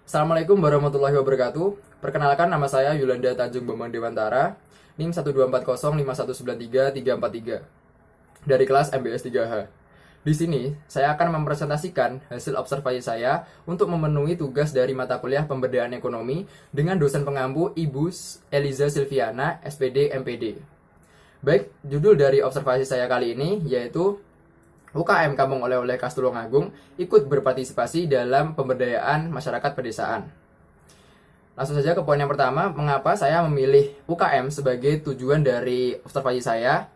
Assalamualaikum warahmatullahi wabarakatuh. Perkenalkan, nama saya Yulanda Tanjung Bambang Dewantara, NIM 12405519333 dari kelas MBS 3H. Di sini, saya akan mempresentasikan hasil observasi saya untuk memenuhi tugas dari mata kuliah Pemberdayaan Ekonomi dengan dosen pengampu Ibu Eliza Silviana, SPD MPD. Baik, judul dari observasi saya kali ini yaitu UKM Kampung Oleh-oleh Khas Tulungagung ikut berpartisipasi dalam pemberdayaan masyarakat pedesaan. Langsung saja ke poin yang pertama, mengapa saya memilih UKM sebagai tujuan dari observasi saya?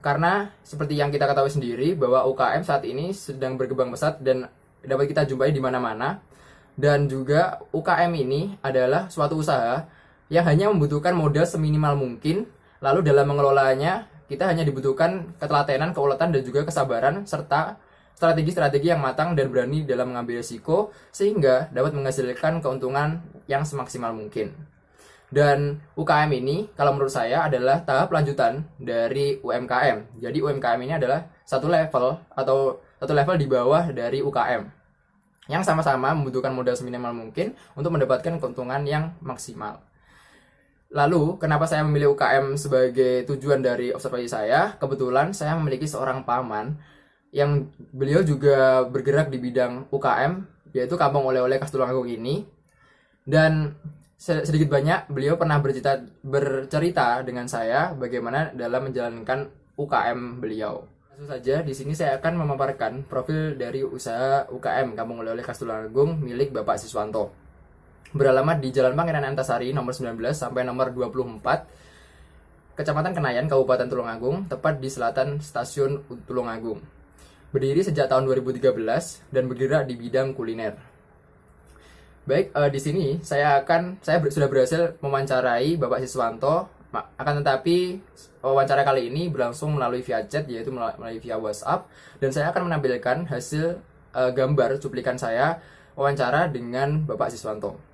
Karena seperti yang kita ketahui sendiri bahwa UKM saat ini sedang berkembang pesat dan dapat kita jumpai di mana-mana. Dan juga UKM ini adalah suatu usaha yang hanya membutuhkan modal seminimal mungkin, lalu dalam mengelolanya kita hanya dibutuhkan ketelatenan, keuletan, dan juga kesabaran, serta strategi-strategi yang matang dan berani dalam mengambil risiko, sehingga dapat menghasilkan keuntungan yang semaksimal mungkin. Dan UKM ini, kalau menurut saya, adalah tahap lanjutan dari UMKM. Jadi UMKM ini adalah satu level di bawah dari UKM, yang sama-sama membutuhkan modal seminimal mungkin untuk mendapatkan keuntungan yang maksimal. Lalu, kenapa saya memilih UKM sebagai tujuan dari observasi saya? Kebetulan saya memiliki seorang paman yang beliau juga bergerak di bidang UKM, yaitu Kampung Oleh-oleh Khas Tulungagung ini. Dan sedikit banyak beliau pernah bercerita dengan saya bagaimana dalam menjalankan UKM beliau. Langsung saja, di sini saya akan memaparkan profil dari usaha UKM Kampung Oleh-oleh Khas Tulungagung milik Bapak Siswanto. Beralamat di Jalan Pangeran Antasari nomor 19 sampai nomor 24, Kecamatan Kenayan, Kabupaten Tulungagung, tepat di selatan Stasiun Tulungagung. Berdiri sejak tahun 2013 dan bergerak di bidang kuliner. Baik, di sini saya sudah berhasil mewawancarai Bapak Siswanto, akan tetapi wawancara kali ini berlangsung melalui via chat, yaitu melalui via WhatsApp, dan saya akan menampilkan hasil gambar cuplikan saya wawancara dengan Bapak Siswanto.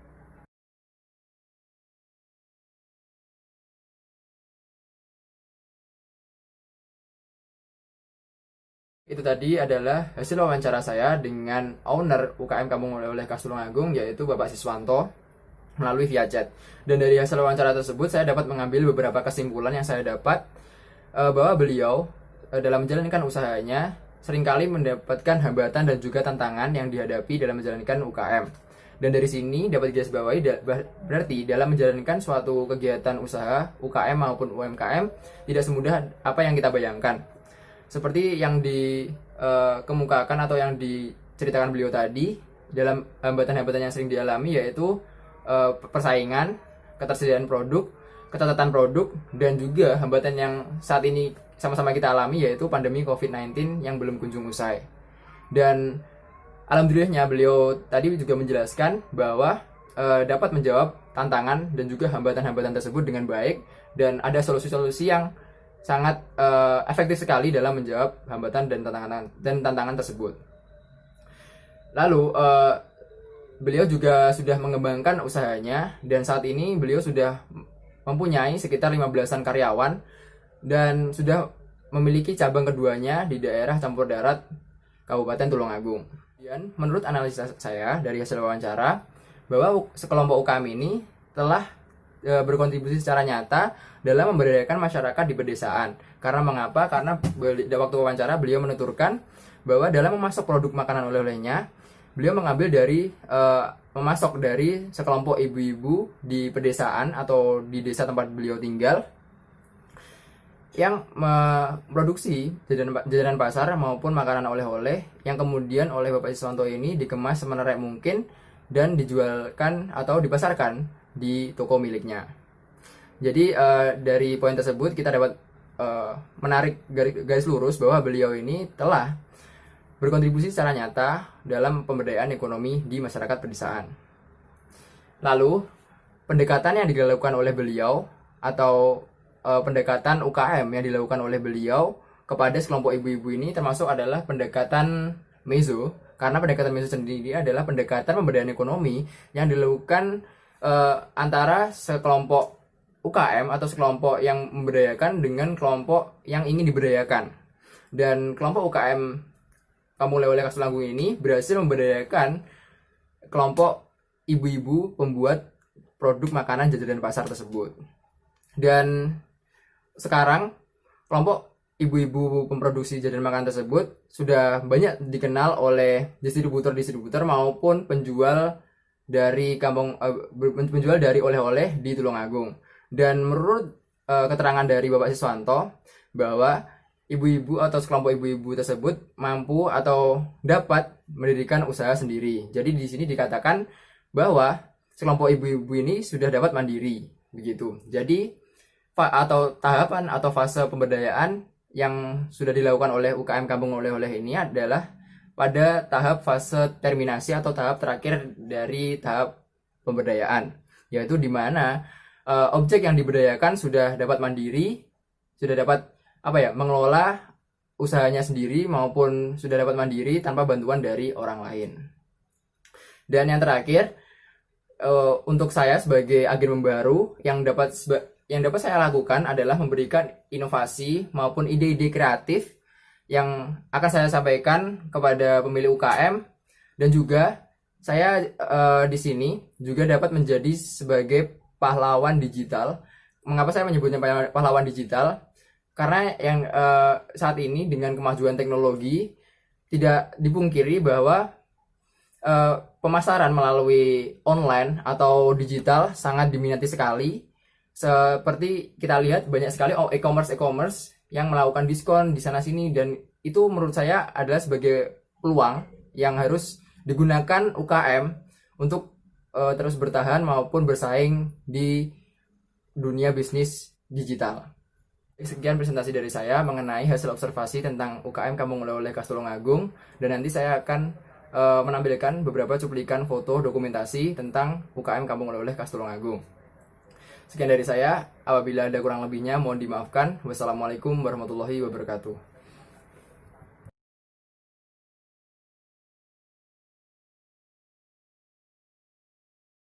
Itu tadi adalah hasil wawancara saya dengan owner UKM Kampung Oleh-oleh Khas Tulungagung, yaitu Bapak Siswanto, melalui via chat. Dan dari hasil wawancara tersebut saya dapat mengambil beberapa kesimpulan yang saya dapat bahwa beliau dalam menjalankan usahanya seringkali mendapatkan hambatan dan juga tantangan yang dihadapi dalam menjalankan UKM. Dan dari sini dapat digarisbawahi berarti dalam menjalankan suatu kegiatan usaha UKM maupun UMKM tidak semudah apa yang kita bayangkan. Seperti yang dikemukakan atau yang diceritakan beliau tadi, dalam hambatan-hambatan yang sering dialami yaitu persaingan, ketersediaan produk, ketatatan produk, dan juga hambatan yang saat ini sama-sama kita alami yaitu pandemi COVID-19 yang belum kunjung usai. Dan alhamdulillahnya beliau tadi juga menjelaskan bahwa dapat menjawab tantangan dan juga hambatan-hambatan tersebut dengan baik, dan ada solusi-solusi yang sangat efektif sekali dalam menjawab hambatan dan tantangan tersebut. Lalu beliau juga sudah mengembangkan usahanya, dan saat ini beliau sudah mempunyai sekitar 15-an karyawan dan sudah memiliki cabang keduanya di daerah campur darat Kabupaten Tulungagung. Dan menurut analisa saya dari hasil wawancara, bahwa sekelompok UKM ini telah berkontribusi secara nyata dalam memberdayakan masyarakat di pedesaan. Karena mengapa? Karena waktu wawancara beliau menuturkan bahwa dalam memasok produk makanan oleh-olehnya, beliau mengambil memasok dari sekelompok ibu-ibu di pedesaan atau di desa tempat beliau tinggal yang memproduksi jajanan pasar maupun makanan oleh-oleh yang kemudian oleh Bapak Siswanto ini dikemas semenarik mungkin dan dijualkan atau dipasarkan di toko miliknya. Jadi dari poin tersebut kita dapat menarik garis lurus bahwa beliau ini telah berkontribusi secara nyata dalam pemberdayaan ekonomi di masyarakat pedesaan. Lalu pendekatan yang dilakukan oleh beliau atau pendekatan UKM yang dilakukan oleh beliau kepada sekelompok ibu-ibu ini termasuk adalah pendekatan meso, karena pendekatan meso sendiri adalah pendekatan pemberdayaan ekonomi yang dilakukan antara sekelompok UKM atau sekelompok yang memberdayakan dengan kelompok yang ingin diberdayakan. Dan kelompok UKM Kampung Oleh-oleh Khas Tulungagung ini berhasil memberdayakan kelompok ibu-ibu pembuat produk makanan jajanan pasar tersebut. Dan sekarang kelompok ibu-ibu pemproduksi jajanan makanan tersebut sudah banyak dikenal oleh distributor-distributor maupun penjual dari penjual dari oleh-oleh di Tulungagung. Dan menurut keterangan dari Bapak Siswanto bahwa ibu-ibu atau sekelompok ibu-ibu tersebut mampu atau dapat mendirikan usaha sendiri. Jadi di sini dikatakan bahwa sekelompok ibu-ibu ini sudah dapat mandiri, begitu. Jadi atau tahapan atau fase pemberdayaan yang sudah dilakukan oleh UKM Kampung Oleh-oleh ini adalah pada tahap fase terminasi atau tahap terakhir dari tahap pemberdayaan, yaitu di mana objek yang diberdayakan sudah dapat mandiri, sudah dapat mengelola usahanya sendiri maupun sudah dapat mandiri tanpa bantuan dari orang lain. Dan yang terakhir, untuk saya sebagai agen pembaru yang dapat saya lakukan adalah memberikan inovasi maupun ide-ide kreatif yang akan saya sampaikan kepada pemilik UKM, dan juga saya di sini juga dapat menjadi sebagai pahlawan digital. Mengapa saya menyebutnya pahlawan digital? Karena yang saat ini dengan kemajuan teknologi tidak dipungkiri bahwa pemasaran melalui online atau digital sangat diminati sekali. Seperti kita lihat banyak sekali e-commerce yang melakukan diskon di sana sini, dan itu menurut saya adalah sebagai peluang yang harus digunakan UKM untuk terus bertahan maupun bersaing di dunia bisnis digital. Sekian presentasi dari saya mengenai hasil observasi tentang UKM Kampung Oleh-oleh Khas Tulungagung, dan nanti saya akan menampilkan beberapa cuplikan foto dokumentasi tentang UKM Kampung Oleh-oleh Khas Tulungagung. Sekian dari saya, apabila ada kurang lebihnya mohon dimaafkan. Wassalamualaikum warahmatullahi wabarakatuh.